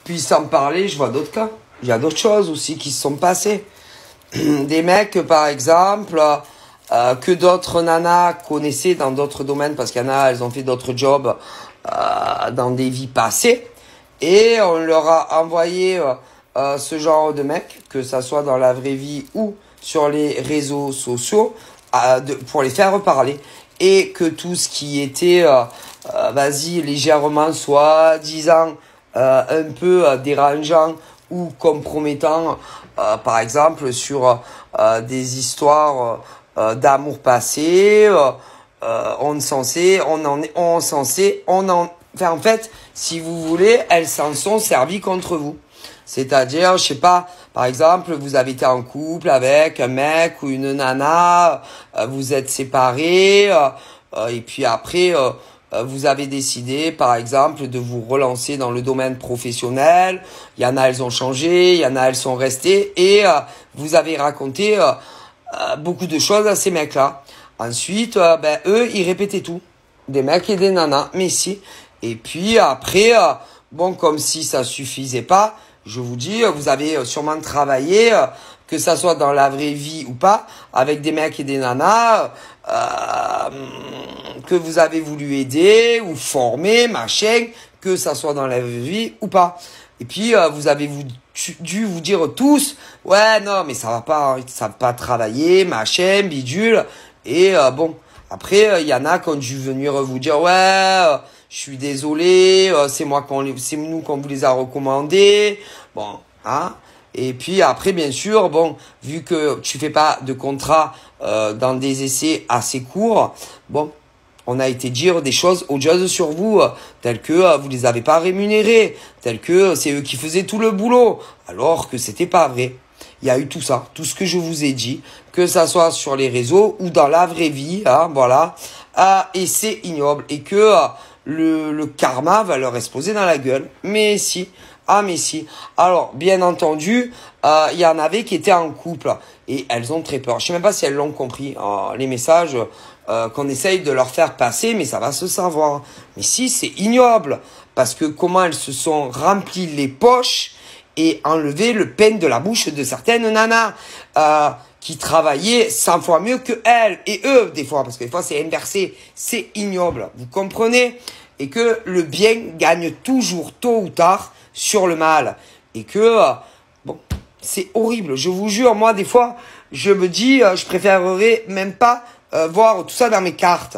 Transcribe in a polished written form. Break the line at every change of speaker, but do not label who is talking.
Puis sans parler, je vois d'autres cas. Il y a d'autres choses aussi qui se sont passées. Des mecs, par exemple, que d'autres nanas connaissaient dans d'autres domaines, parce qu'il y en a, elles ont fait d'autres jobs dans des vies passées. Et on leur a envoyé ce genre de mecs, que ça soit dans la vraie vie ou sur les réseaux sociaux, pour les faire parler. Et que tout ce qui était, vas-y, légèrement soi-disant un peu dérangeant ou compromettant, par exemple sur des histoires d'amour passé, enfin en fait, si vous voulez, elles s'en sont servies contre vous. C'est-à-dire, je sais pas, par exemple, vous avez été en couple avec un mec ou une nana, vous êtes séparés, et puis après, vous avez décidé, par exemple, de vous relancer dans le domaine professionnel. Il y en a, elles ont changé, il y en a, elles sont restées, et vous avez raconté beaucoup de choses à ces mecs-là. Ensuite, eux, ils répétaient tout. Des mecs et des nanas, mais si. Et puis après, bon, comme si ça suffisait pas, je vous dis, vous avez sûrement travaillé, que ça soit dans la vraie vie ou pas, avec des mecs et des nanas, que vous avez voulu aider ou former, machin, que ça soit dans la vraie vie ou pas. Et puis, vous avez dû vous dire tous, ouais, non, mais ça va pas travailler, machin, bidule. Et bon, après, il y en a qui ont dû venir vous dire, ouais, je suis désolé, c'est nous qu'on vous les a recommandés. Bon, hein. Et puis après, bien sûr, bon, vu que tu fais pas de contrat dans des essais assez courts, bon, on a été dire des choses odieuses sur vous, telles que vous les avez pas rémunérés, telles que c'est eux qui faisaient tout le boulot, alors que c'était pas vrai. Il y a eu tout ça, tout ce que je vous ai dit, que ça soit sur les réseaux ou dans la vraie vie, hein, voilà. Et c'est ignoble, et que le karma va leur exploser dans la gueule. Mais si. Ah mais si. Alors, bien entendu, il y en avait qui étaient en couple et elles ont très peur. Je sais même pas si elles l'ont compris, les messages qu'on essaye de leur faire passer, mais ça va se savoir. Mais si, c'est ignoble. Parce que comment elles se sont remplies les poches et enlevé le pain de la bouche de certaines nanas qui travaillaient 100 fois mieux que elles. Et eux, des fois, parce que des fois c'est inversé. C'est ignoble. Vous comprenez? Et que le bien gagne toujours, tôt ou tard, sur le mal. Et que, bon, c'est horrible. Je vous jure, moi, des fois, je me dis, je préférerais même pas voir tout ça dans mes cartes.